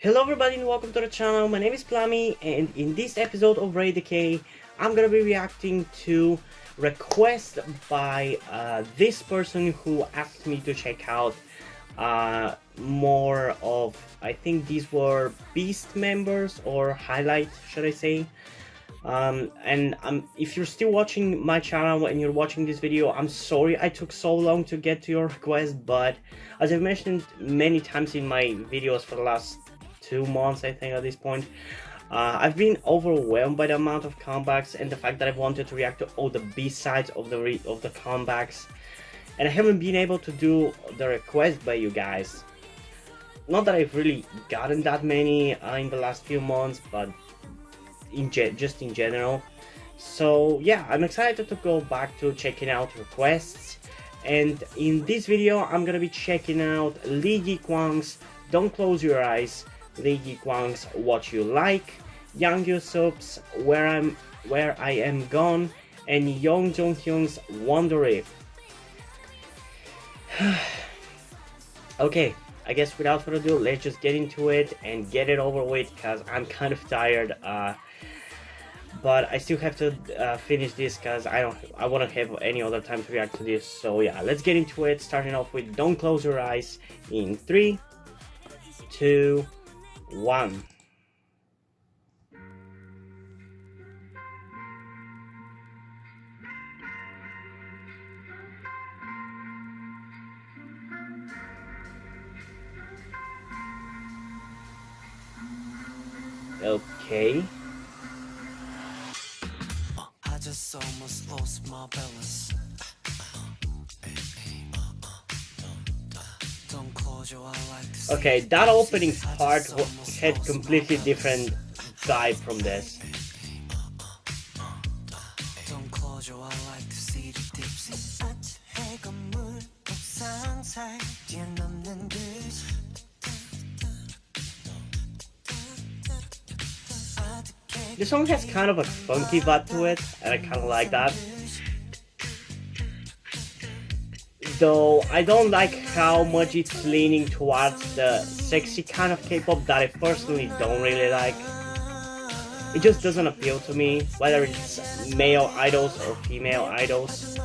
Hello everybody and welcome to the channel. My name is Plami, and in this episode of Reaction-RtK, I'm gonna be reacting to requests by this person who asked me to check out more of, I think these were Beast members or highlights, should I say. If you're still watching my channel and you're watching this video, I'm sorry I took so long to get to your request, but as I've mentioned many times in my videos for the last 2 months, I think at this point, I've been overwhelmed by the amount of comebacks and the fact that I've wanted to react to all the B-sides of the comebacks, and I haven't been able to do the request by you guys. Not that I've really gotten that many in the last few months, but just in general. So yeah, I'm excited to go back to checking out requests, and in this video I'm gonna be checking out Lee Gi-Kwang's Don't Close Your Eyes, Lee Gi-Kwang's What You Like, Young Yoseop's Where I Am Gone, and JunHyung's Wonder If. Okay, I guess without further ado, let's just get into it and get it over with, because I'm kind of tired. But I still have to finish this because I won't have any other time to react to this. So yeah, let's get into it. Starting off with Don't Close Your Eyes in 3, 2, 1. Okay. I just almost lost my balance. Don't close your eyes like this. Okay, that opening part had completely different vibe from this. Don't close your eyes like to see the tipsy. The song has kind of a funky vibe to it, and I kind of like that. Though I don't like how much it's leaning towards the sexy kind of K-pop that I personally don't really like. It just doesn't appeal to me, whether it's male idols or female idols.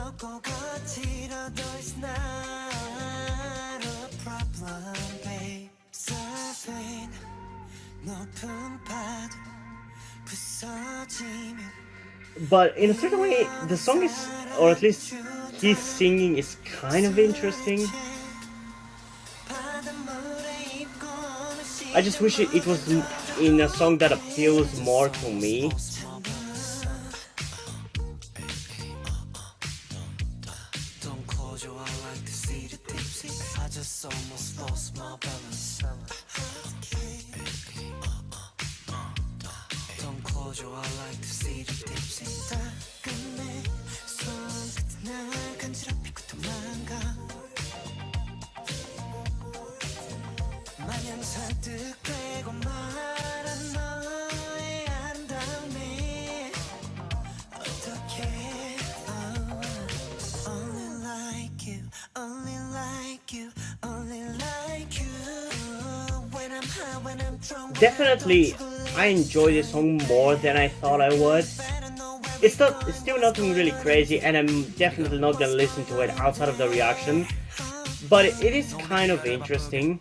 But in a certain way, the song is, or at least his singing is kind of interesting. I just wish it was in a song that appeals more to me. Don't close your eyes like to see the tipsy. I just almost lost my balance. Don't close your eyes like to see the tipsy. Definitely, I enjoy this song more than I thought I would. It's still nothing really crazy, and I'm definitely not gonna listen to it outside of the reaction. But it is kind of interesting,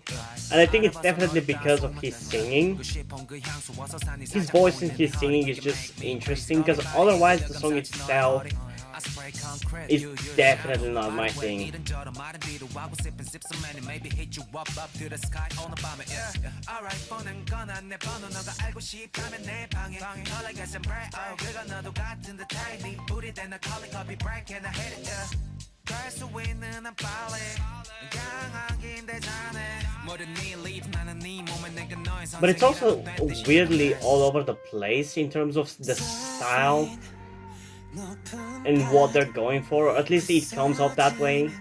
and I think it's definitely because of his singing. His voice and his singing is just interesting, because otherwise the song itself is definitely not my thing. But it's also weirdly all over the place in terms of the style and what they're going for, or at least it comes off that way.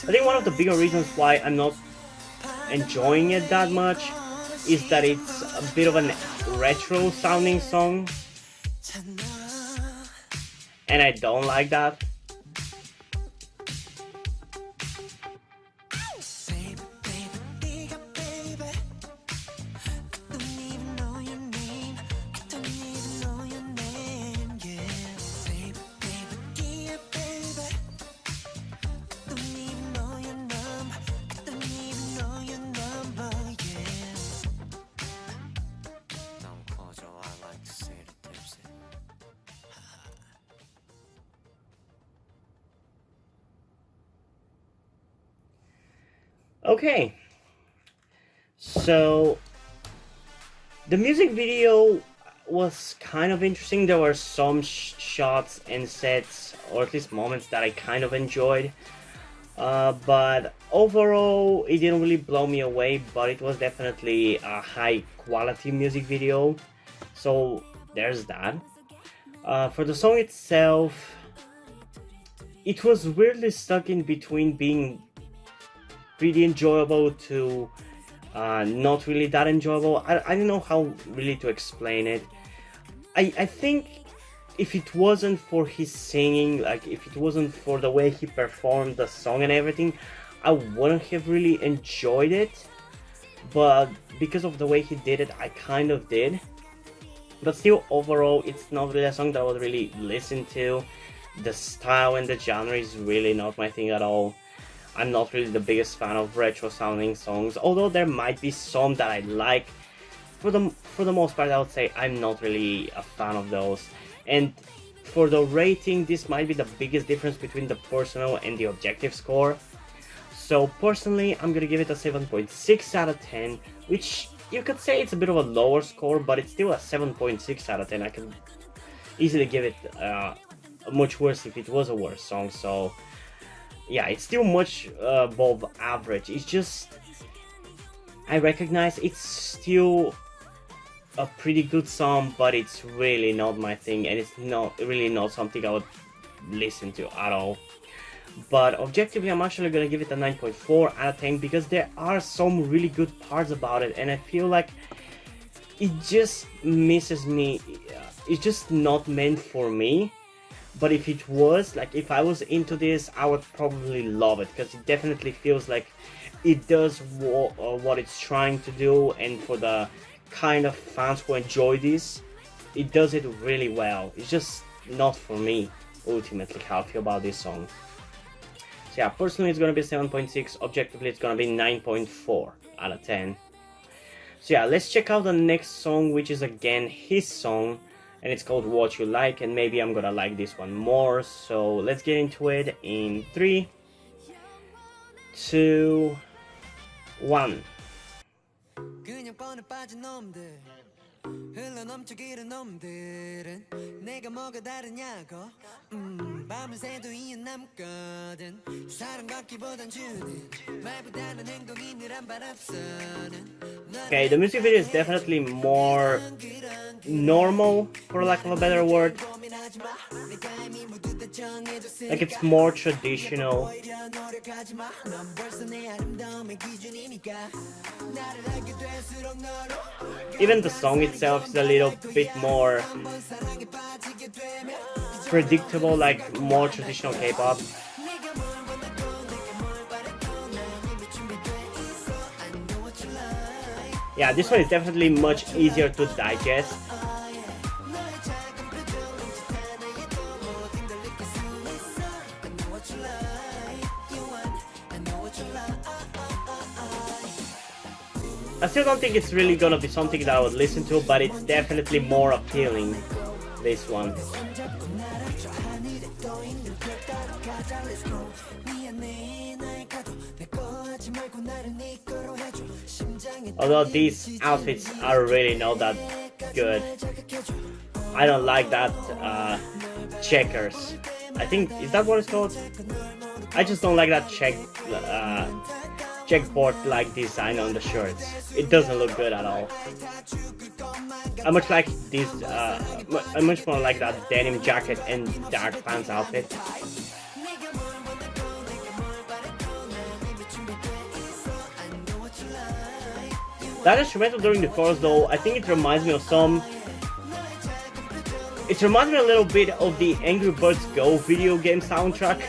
I think one of the bigger reasons why I'm not enjoying it that much is that it's a bit of a retro sounding song, and I don't like that. Okay, so the music video was kind of interesting. There were some shots and sets, or at least moments, that I kind of enjoyed. But overall, it didn't really blow me away, but it was definitely a high quality music video. So there's that. For the song itself, it was weirdly stuck in between being pretty enjoyable to not really that enjoyable. I don't know how really to explain it. I think if it wasn't for his singing, like if it wasn't for the way he performed the song and everything, I wouldn't have really enjoyed it. But because of the way he did it, I kind of did. But still, overall, it's not really a song that I would really listen to. The style and the genre is really not my thing at all. I'm not really the biggest fan of retro sounding songs, although there might be some that I like. For the most part, I would say I'm not really a fan of those. And for the rating, this might be the biggest difference between the personal and the objective score. So personally, I'm gonna give it a 7.6 out of 10, which you could say it's a bit of a lower score, but it's still a 7.6 out of 10. I can easily give it much worse if it was a worse song. So yeah, it's still much above average. It's just, I recognize it's still a pretty good song, but it's really not my thing, and it's not something I would listen to at all. But objectively, I'm actually gonna give it a 9.4 out of 10 because there are some really good parts about it, and I feel like it just misses me. It's just not meant for me. But if it was, like if I was into this, I would probably love it, because it definitely feels like it does what it's trying to do, and for the kind of fans who enjoy this, it does it really well. It's just not for me, ultimately, how I feel about this song. So yeah, personally it's gonna be 7.6, objectively it's gonna be 9.4 out of 10. So yeah, let's check out the next song, which is again his song, and it's called What You Like, and maybe I'm gonna like this one more. So let's get into it in 3, 2, 1. 그냥 뻔해 빠진 놈들 흘러넘쳐 기른 놈들은 내가 뭐가 다르냐고 밤을 새도 이유 남거든 사랑 받기보단 주는 말보다는 행동이 늘 한 발 앞서는. Okay, the music video is definitely more normal, for lack of a better word. Like it's more traditional. Even the song itself is a little bit more predictable, like more traditional K-pop. Yeah, this one is definitely much easier to digest. I still don't think it's really gonna be something that I would listen to, but it's definitely more appealing, this one. Although these outfits are really not that good. I don't like that checkers. I think, is that what it's called? I just don't like that checkboard-like design on the shirts. It doesn't look good at all. I much like this. I much more like that denim jacket and dark pants outfit. That instrumental during the chorus, though, I think it reminds me of some. It reminds me a little bit of the Angry Birds Go video game soundtrack.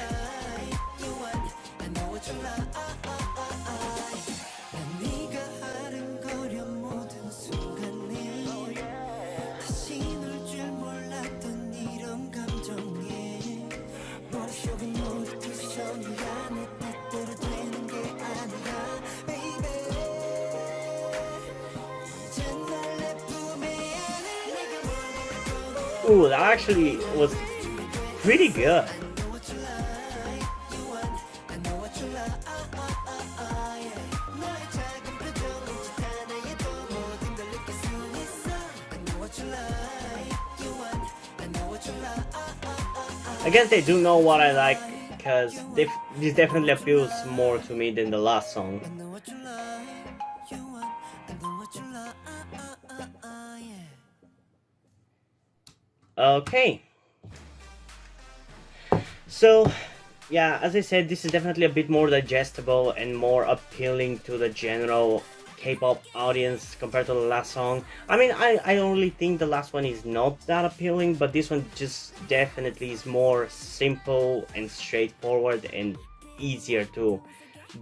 Ooh, that actually was pretty good. I guess they do know what I like, because this definitely appeals more to me than the last song. I know what you like, you want, I know what you like, yeah. Okay. So, yeah, as I said, this is definitely a bit more digestible and more appealing to the general K-pop audience compared to the last song. I mean, I don't really think the last one is not that appealing, but this one just definitely is more simple and straightforward and easier to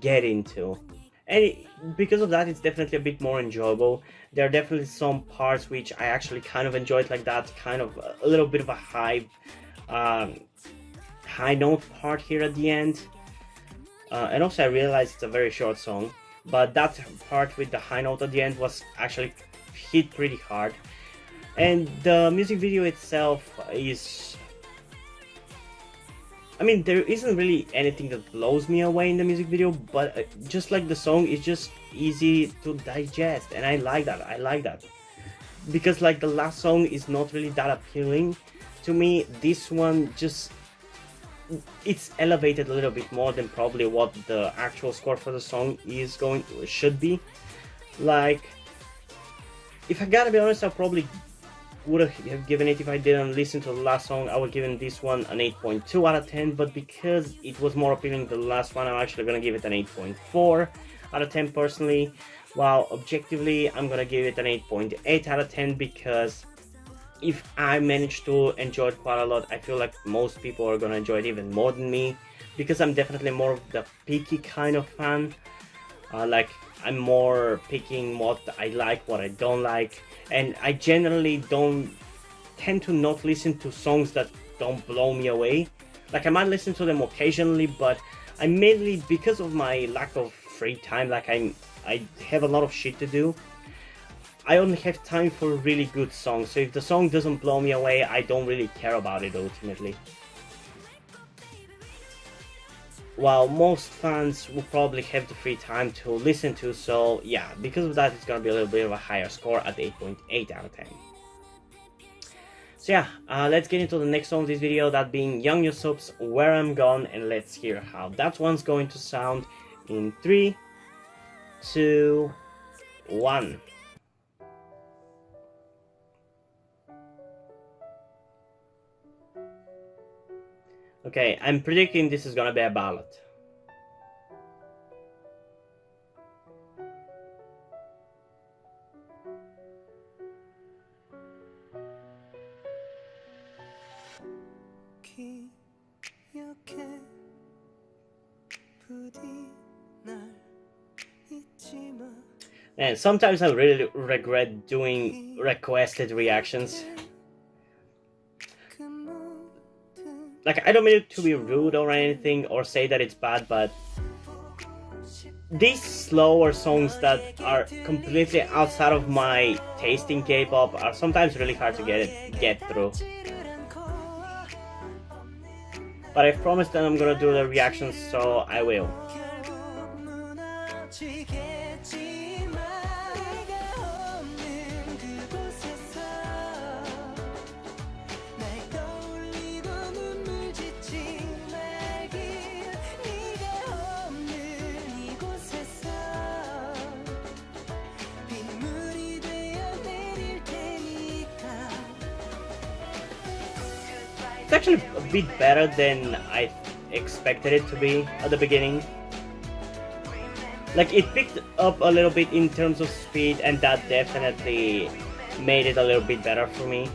get into. And because of that, it's definitely a bit more enjoyable. There are definitely some parts which I actually kind of enjoyed, like that kind of a little bit of a um, high note part here at the end. And also I realized it's a very short song, but that part with the high note at the end was actually hit pretty hard. And the music video itself is, I mean, there isn't really anything that blows me away in the music video, but just like the song, it's just easy to digest, and I like that. Because like the last song is not really that appealing to me, this one just, it's elevated a little bit more than probably what the actual score for the song should be. Like, if I gotta be honest, I probably would have given it, if I didn't listen to the last song, I would give this one an 8.2 out of 10, but because it was more appealing than the last one, I'm actually gonna give it an 8.4 out of 10 personally, while objectively I'm gonna give it an 8.8 out of 10, because if I managed to enjoy it quite a lot, I feel like most people are gonna enjoy it even more than me, because I'm definitely more of the picky kind of fan. Like, I'm more picking what I like, what I don't like, and I generally don't tend to not listen to songs that don't blow me away. Like, I might listen to them occasionally, but I mainly, because of my lack of free time, like I have a lot of shit to do, I only have time for really good songs, so if the song doesn't blow me away, I don't really care about it ultimately. While most fans will probably have the free time to listen to, so yeah, because of that, it's gonna be a little bit of a higher score at 8.8 out of 10. So yeah, let's get into the next song of this video, that being Young Yoseop's Where I'm Gone, and let's hear how that one's going to sound in 3, 2, 1. Okay, I'm predicting this is gonna be a ballad. And sometimes I really regret doing requested reactions. Like, I don't mean to be rude or anything, or say that it's bad, but these slower songs that are completely outside of my taste in K-pop are sometimes really hard to get through. But I promised that I'm gonna do the reactions, so I will. It's actually a bit better than I expected it to be at the beginning. Like, it picked up a little bit in terms of speed, and that definitely made it a little bit better for me.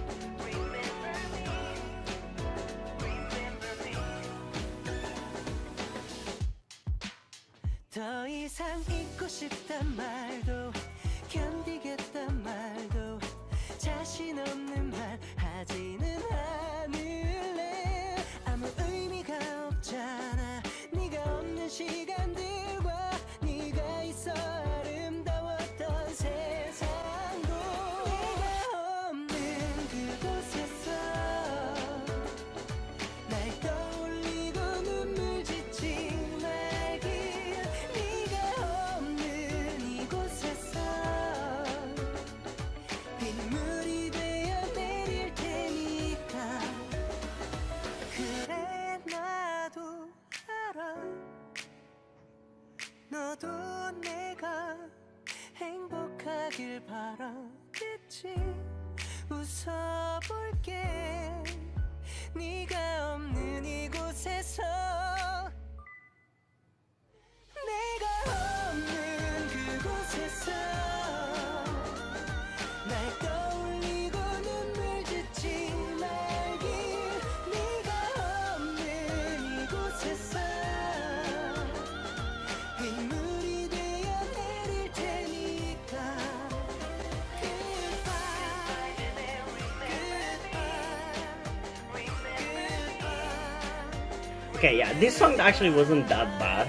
바라겠지 웃어볼게 네가 없는 이곳에서 내가 없는 그곳에서 날 떠올리고 눈물 짓지 말길 네가 없는 이곳에서 빗물이 되어 내릴 테니까 Goodbye, goodbye. Okay, yeah, this song actually wasn't that bad.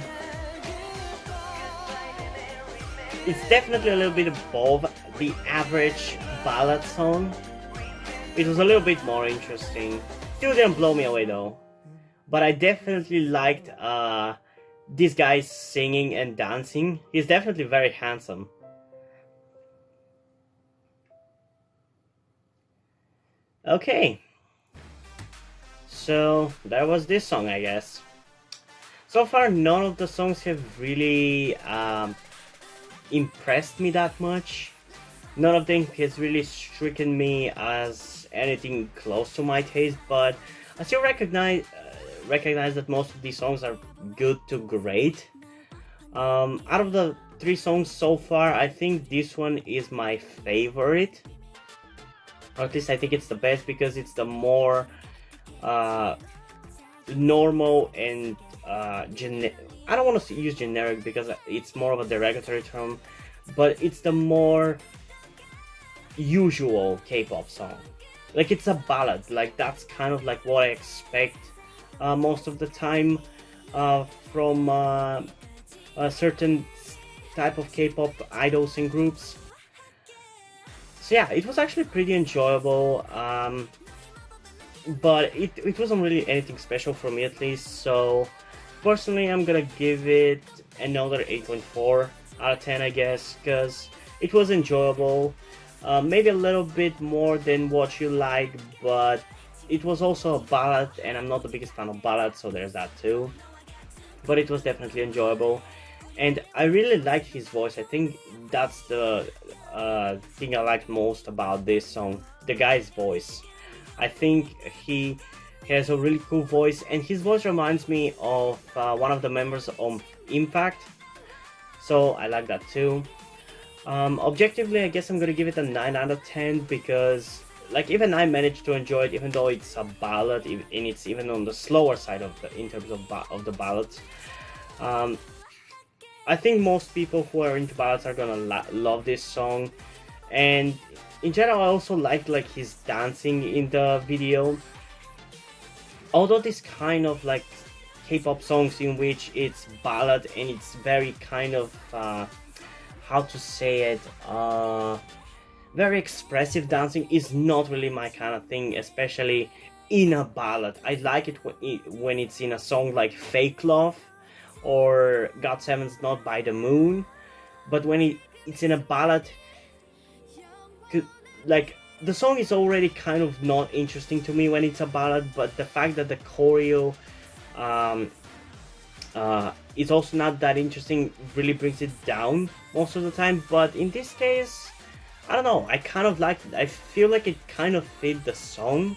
It's definitely a little bit above the average ballad song. It was a little bit more interesting. Still didn't blow me away though. But I definitely liked this guy singing and dancing. He's definitely very handsome. Okay. So that was this song, I guess. So far, none of the songs have really impressed me that much. None of them has really stricken me as anything close to my taste, but I still recognize that most of these songs are good to great. Out of the 3 songs so far, I think this one is my favorite. Or at least I think it's the best because it's the more normal and I don't want to use generic because it's more of a derogatory term, but it's the more usual K-pop song. Like, it's a ballad, like that's kind of like what I expect most of the time from a certain type of K-pop idols and groups. So yeah, it was actually pretty enjoyable, but it wasn't really anything special for me, at least. So personally, I'm gonna give it another 8.4 out of 10, I guess, because it was enjoyable. Maybe a little bit more than what you like, but it was also a ballad, and I'm not the biggest fan of ballads, so there's that too. But it was definitely enjoyable, and I really liked his voice. I think that's the thing I liked most about this song, the guy's voice. I think he has a really cool voice, and his voice reminds me of one of the members of Impact, so I like that too. Objectively, I guess I'm gonna give it a 9 out of 10 because, like, even I managed to enjoy it, even though it's a ballad, and it's even on the slower side of in terms of the ballads. I think most people who are into ballads are gonna love this song, and in general, I also liked like his dancing in the video. Although this kind of like K-pop songs in which it's ballad and it's very kind of how to say it, very expressive dancing is not really my kind of thing, especially in a ballad. I like it when it's in a song like Fake Love or GOT7's Not by the Moon, but when it's in a ballad, like, the song is already kind of not interesting to me when it's a ballad, but the fact that the choreo it's also not that interesting really brings it down most of the time. But in this case, I don't know, I kind of liked it. I feel like it kind of fit the song,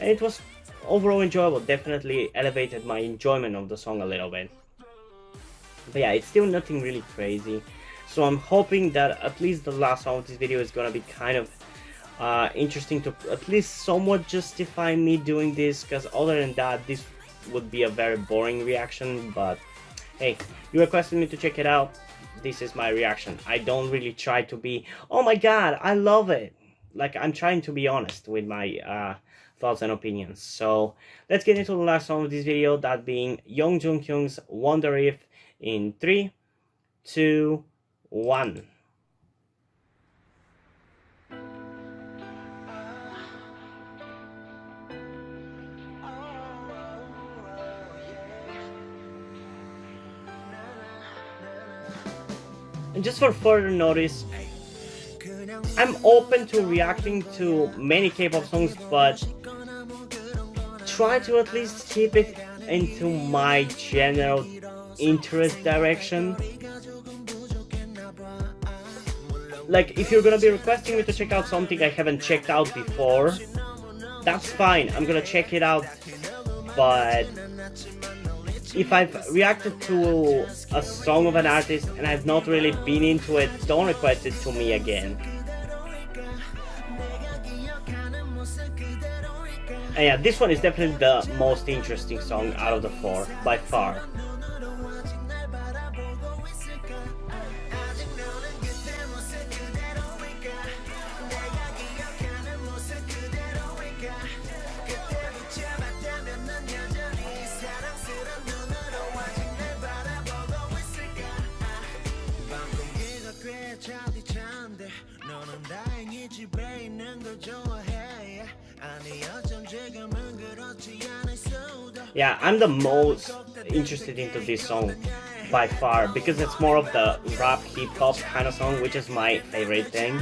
and it was overall enjoyable. Definitely elevated my enjoyment of the song a little bit. But yeah, it's still nothing really crazy, so I'm hoping that at least the last song of this video is gonna be kind of interesting to at least somewhat justify me doing this, because other than that, this would be a very boring reaction. But hey, you requested me to check it out, this is my reaction. I don't really try to be, oh my god, I love it. Like, I'm trying to be honest with my thoughts and opinions. So let's get into the last song of this video, that being JunHyung&Heize-Wonder's Wonder If, in 3, 2, 1. And just for further notice, I'm open to reacting to many K-pop songs, but try to at least keep it into my general interest direction. like, if you're gonna be requesting me to check out something I haven't checked out before, that's fine, I'm gonna check it out. But if I've reacted to a song of an artist and I've not really been into it, don't request it to me again. And yeah, this one is definitely the most interesting song out of the 4, by far. Yeah, I'm the most interested into this song by far, because it's more of the rap hip-hop kind of song, which is my favorite thing.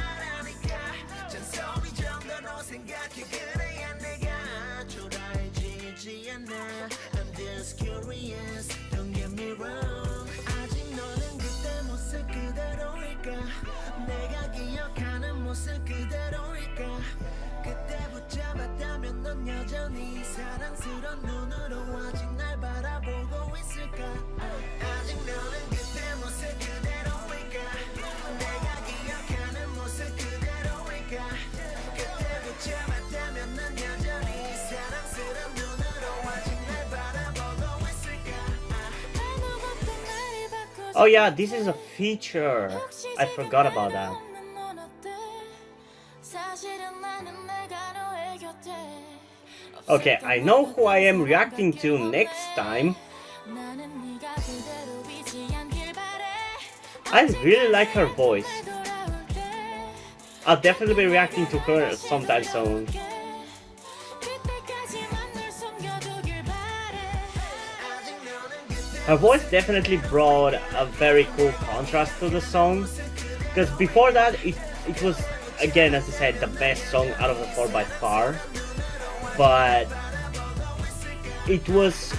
Oh yeah, this is a feature. I forgot about that. Okay, I know who I am reacting to next time. I really like her voice. I'll definitely be reacting to her sometime soon. Her voice definitely brought a very cool contrast to the song, because before that it was, again, as I said, the best song out of the 4 by far, but it was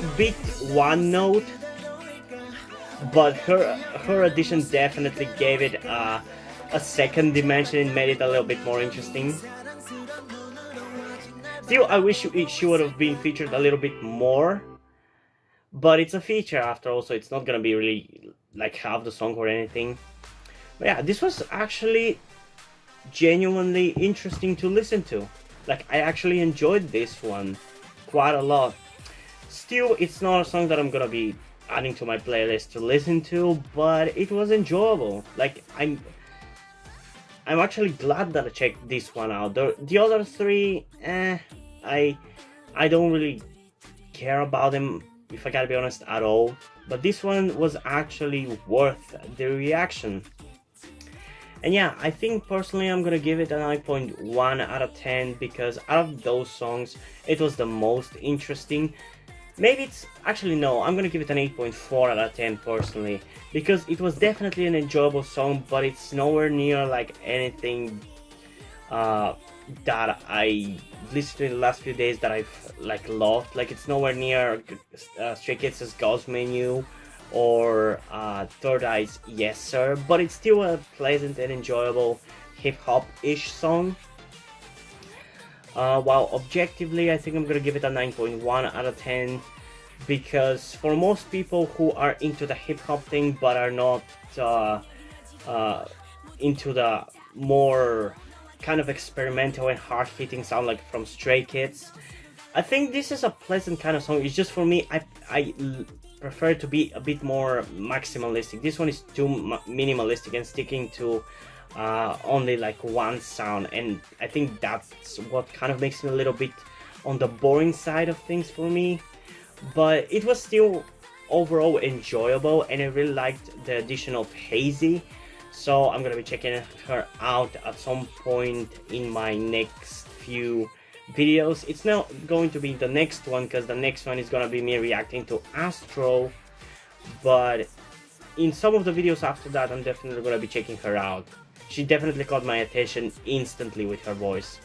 a bit one note, but her addition definitely gave it a second dimension and made it a little bit more interesting. Still, I wish she would have been featured a little bit more, but it's a feature after all, so it's not gonna be really like half the song or anything. But yeah, this was actually genuinely interesting to listen to. Like, I actually enjoyed this one quite a lot. Still, it's not a song that I'm gonna be adding to my playlist to listen to, but it was enjoyable. Like, I'm actually glad that I checked this one out. The other 3, I don't really care about them, if I gotta be honest, at all. But this one was actually worth the reaction. And yeah, I think personally I'm gonna give it a 9.1 out of 10, because out of those songs, it was the most interesting. Maybe it's, actually no, I'm gonna give it an 8.4 out of 10 personally, because it was definitely an enjoyable song, but it's nowhere near like anything that I listened to in the last few days that I've like loved. Like, it's nowhere near Stray Kids' Ghost Menu or Third Eye's Yes Sir, but it's still a pleasant and enjoyable hip-hop-ish song. While objectively, I think I'm gonna give it a 9.1 out of 10, because for most people who are into the hip-hop thing but are not into the more kind of experimental and hard-hitting sound like from Stray Kids, I think this is a pleasant kind of song. It's just, for me, I prefer to be a bit more maximalistic. This one is too minimalistic and sticking to only like one sound, and I think that's what kind of makes it a little bit on the boring side of things for me. But it was still overall enjoyable, and I really liked the addition of Hazy, so I'm gonna be checking her out at some point in my next few videos. It's not going to be the next one, because the next one is gonna be me reacting to Astro, but in some of the videos after that I'm definitely gonna be checking her out. She definitely caught my attention instantly with her voice.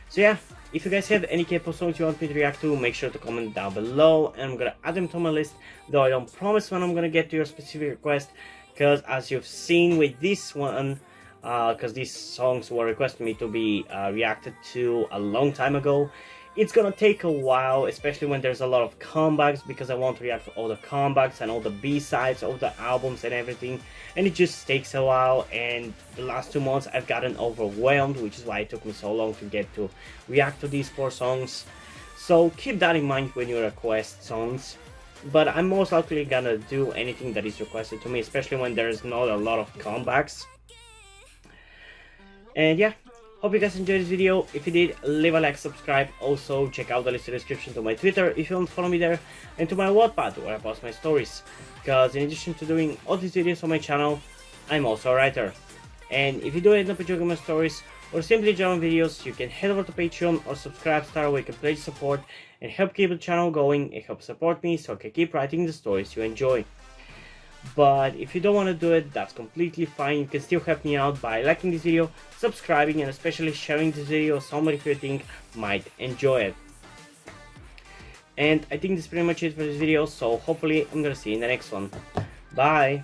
So yeah, if you guys have any K-pop songs you want me to react to, make sure to comment down below, and I'm gonna add them to my list, though I don't promise when I'm gonna get to your specific request, because as you've seen with this one, because these songs were requested me to be reacted to a long time ago, it's gonna take a while, especially when there's a lot of comebacks, because I want to react to all the comebacks and all the B-sides, all the albums and everything, and it just takes a while. And the last 2 months I've gotten overwhelmed, which is why it took me so long to get to react to these 4 songs. So keep that in mind when you request songs. But I'm most likely gonna do anything that is requested to me, especially when there's not a lot of comebacks. And yeah, hope you guys enjoyed this video. If you did, leave a like, subscribe. Also check out the listed description to my Twitter if you want to follow me there, and to my Wattpad where I post my stories, because in addition to doing all these videos on my channel, I'm also a writer. And if you do end up enjoying my stories or simply enjoying videos, you can head over to Patreon or Subscribestar, where you can pledge support and help keep the channel going and help support me so I can keep writing the stories you enjoy. But if you don't want to do it, that's completely fine. You can still help me out by liking this video, subscribing, and especially sharing this video with somebody who you think might enjoy it. And I think that's pretty much it for this video, so hopefully I'm gonna see you in the next one. Bye!